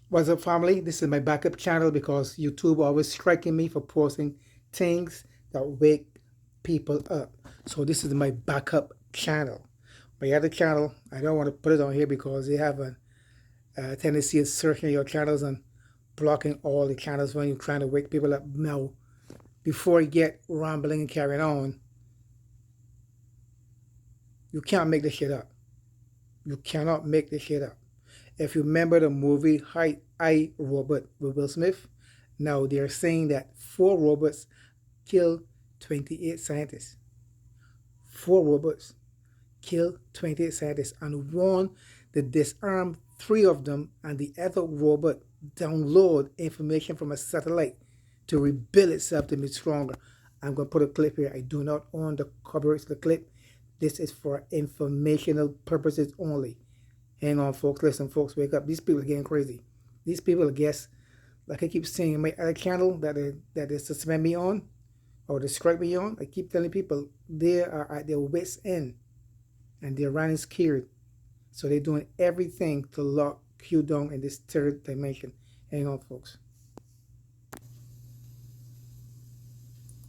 What's up, family? This is my backup channel because YouTube always striking me for posting things that wake people up. So this is my backup channel. My other channel, I don't want to put it on here because they have a tendency of searching your channels and blocking all the channels when you're trying to wake people up. Now, before you get rambling and carrying on, you can't make this shit up. You cannot make this shit up. If you remember the movie I, Robot with Will Smith, now they're saying that four robots killed 28 scientists. Four robots killed 28 scientists and warned to disarm three of them, and the other robot download information from a satellite to rebuild itself to be stronger. I'm going to put a clip here. I do not own the copyrights of the clip. This is for informational purposes only. Hang on, folks. Listen, folks, wake up. These people are getting crazy. These people, I guess, like I keep saying in my other channel that they suspend me on or they strike me on, I keep telling people they are at their wits' end and they're running scared. So they're doing everything to lock you down in this third dimension. Hang on, folks.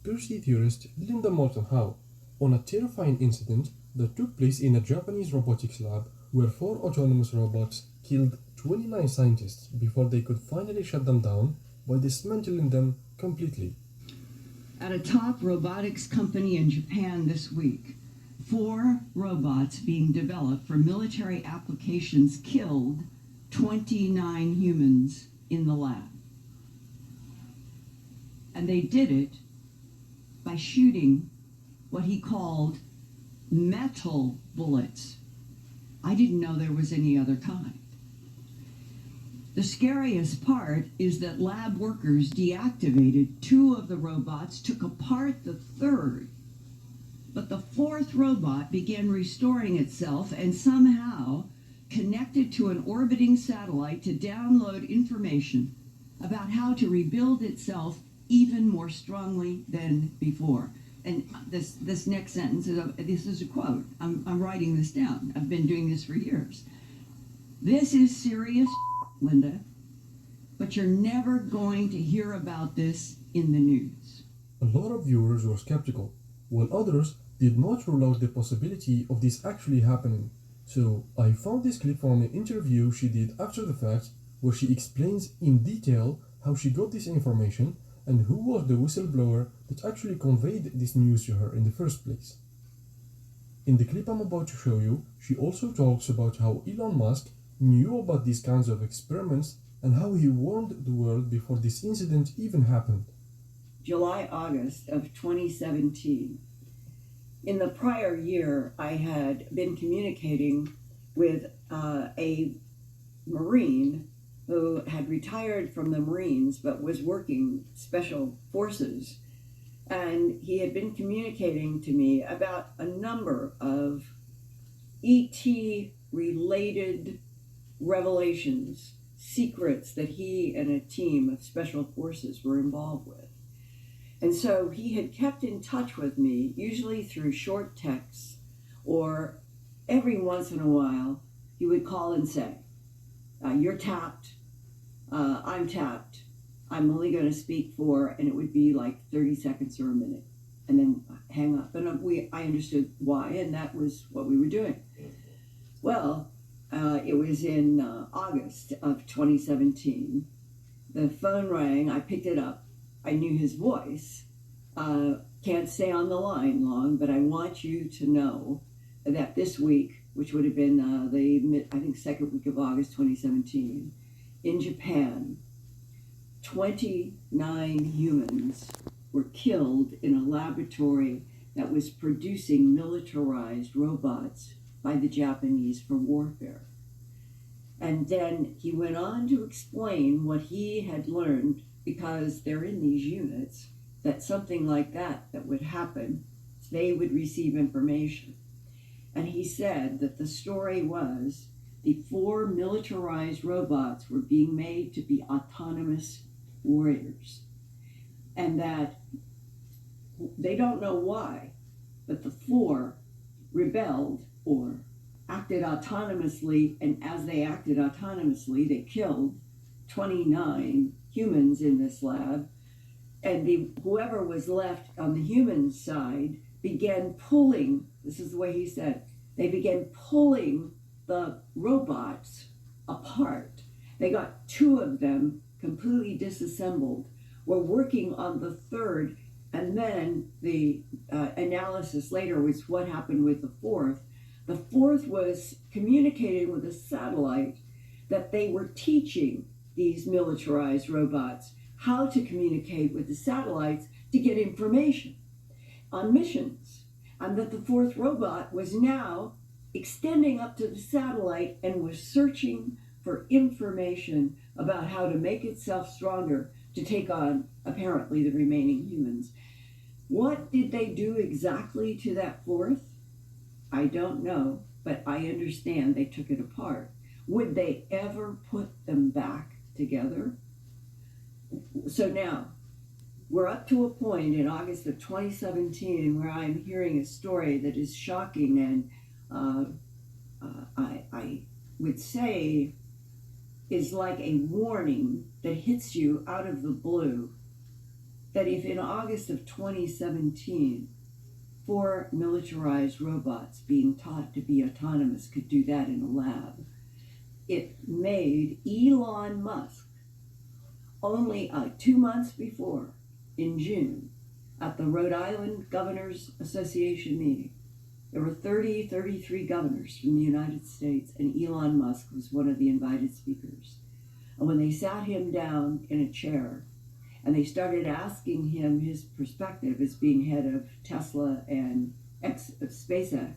Conspiracy theorist Linda Moulton Howe on a terrifying incident that took place in a Japanese robotics lab where four autonomous robots killed 29 scientists before they could finally shut them down by dismantling them completely. At a top robotics company in Japan this week, four robots being developed for military applications killed 29 humans in the lab. And they did it by shooting what he called metal bullets. I didn't know there was any other kind. The scariest part is that lab workers deactivated two of the robots, took apart the third, but the fourth robot began restoring itself and somehow connected to an orbiting satellite to download information about how to rebuild itself even more strongly than before. And this next sentence is a quote. I'm writing this down. I've been doing this for years. This is serious, Linda, but you're never going to hear about this in the news. A lot of viewers were skeptical, while others did not rule out the possibility of this actually happening. So I found this clip from an interview she did after the fact, where she explains in detail how she got this information and who was the whistleblower that actually conveyed this news to her in the first place. In the clip I'm about to show you, she also talks about how Elon Musk knew about these kinds of experiments and how he warned the world before this incident even happened. July, August of 2017. In the prior year, I had been communicating with a Marine who had retired from the Marines but was working special forces. And he had been communicating to me about a number of ET related revelations, secrets that he and a team of special forces were involved with. And so he had kept in touch with me, usually through short texts, or every once in a while, he would call and say, you're tapped, I'm tapped, I'm only going to speak for, and it would be like 30 seconds or a minute, and then hang up. And I understood why, and that was what we were doing. Well, it was in August of 2017. The phone rang, I picked it up. I knew his voice. Can't stay on the line long, but I want you to know that this week, which would have been second week of August 2017, in Japan, 29 humans were killed in a laboratory that was producing militarized robots by the Japanese for warfare. And then he went on to explain what he had learned, because they're in these units, that something like that would happen, they would receive information. And he said that the story was the four militarized robots were being made to be autonomous warriors. And that they don't know why, but the four rebelled or acted autonomously, and as they acted autonomously, they killed 29 humans in this lab, and whoever was left on the human side began pulling, this is the way he said, they began pulling the robots apart. They got 2 of them completely disassembled. We're working on the 3rd, and then the analysis later was what happened with the 4th. The 4th was communicating with a satellite that they were teaching these militarized robots how to communicate with the satellites to get information on missions, and that the 4th robot was now extending up to the satellite and was searching for information about how to make itself stronger to take on apparently the remaining humans. What did they do exactly to that 4th? I don't know, but I understand they took it apart. Would they ever put them back together? So now, we're up to a point in August of 2017 where I'm hearing a story that is shocking, and I would say is like a warning that hits you out of the blue, that if in August of 2017, 4 militarized robots being taught to be autonomous could do that in a lab, it made Elon Musk only 2 months before, in June, at the Rhode Island Governors Association meeting. There were 33 governors from the United States, and Elon Musk was one of the invited speakers. And when they sat him down in a chair and they started asking him his perspective as being head of Tesla and SpaceX,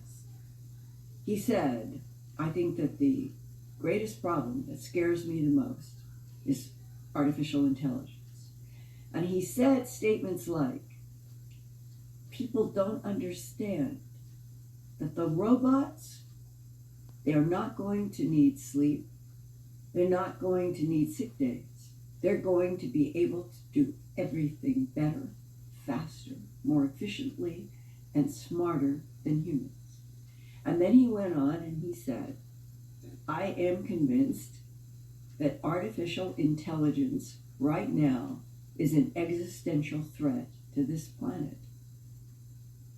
he said, I think that the greatest problem that scares me the most is artificial intelligence. And he said statements like, people don't understand that the robots, they are not going to need sleep. They're not going to need sick days. They're going to be able to do everything better, faster, more efficiently, and smarter than humans. And then he went on and he said, I am convinced that artificial intelligence right now is an existential threat to this planet.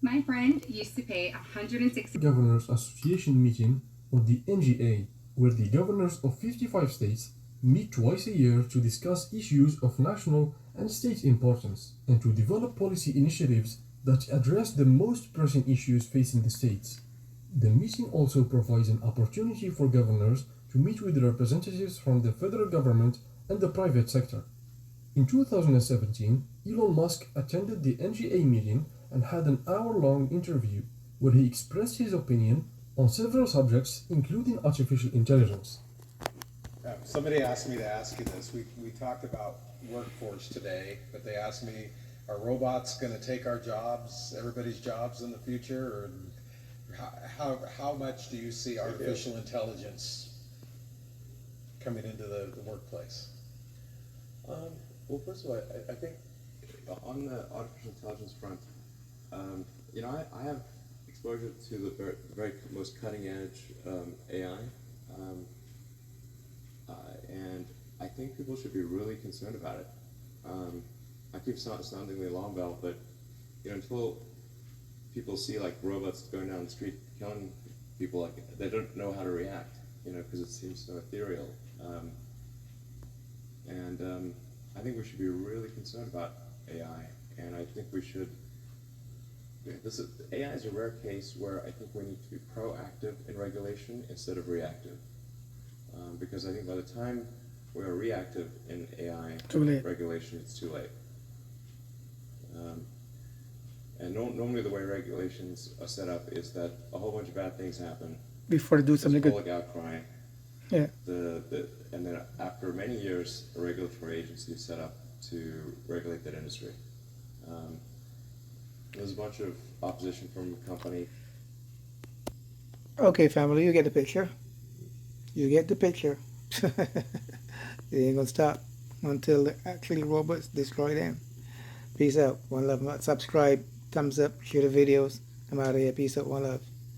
My friend used to pay $160 Governors Association meeting, or the NGA, where the governors of 55 states meet twice a year to discuss issues of national and state importance and to develop policy initiatives that address the most pressing issues facing the states. The meeting also provides an opportunity for governors to meet with representatives from the federal government and the private sector. In 2017, Elon Musk attended the NGA meeting and had an hour-long interview where he expressed his opinion on several subjects, including artificial intelligence. Somebody asked me to ask you this. We talked about workforce today, but they asked me, are robots going to take our jobs, everybody's jobs in the future? Or how much do you see artificial intelligence coming into the workplace? Well, first of all, I think on the artificial intelligence front, I have exposure to the very most cutting edge AI, and I think people should be really concerned about it. I keep sounding the alarm bell, but until people see like robots going down the street killing people, like they don't know how to react, because it seems so ethereal. I think we should be really concerned about AI, and I think we should. AI is a rare case where I think we need to be proactive in regulation instead of reactive, because I think by the time we are reactive in AI regulation, it's too late. And normally the way regulations are set up is that a whole bunch of bad things happen before they do something good. Public outcry. Yeah. And then after many years, a regulatory agency is set up to regulate that industry. There's a bunch of opposition from a company. Okay, family, you get the picture. You get the picture. They ain't gonna stop until actually robots destroy them. Peace out. One love. Subscribe. Thumbs up. Share the videos. I'm out of here. Peace out. One love.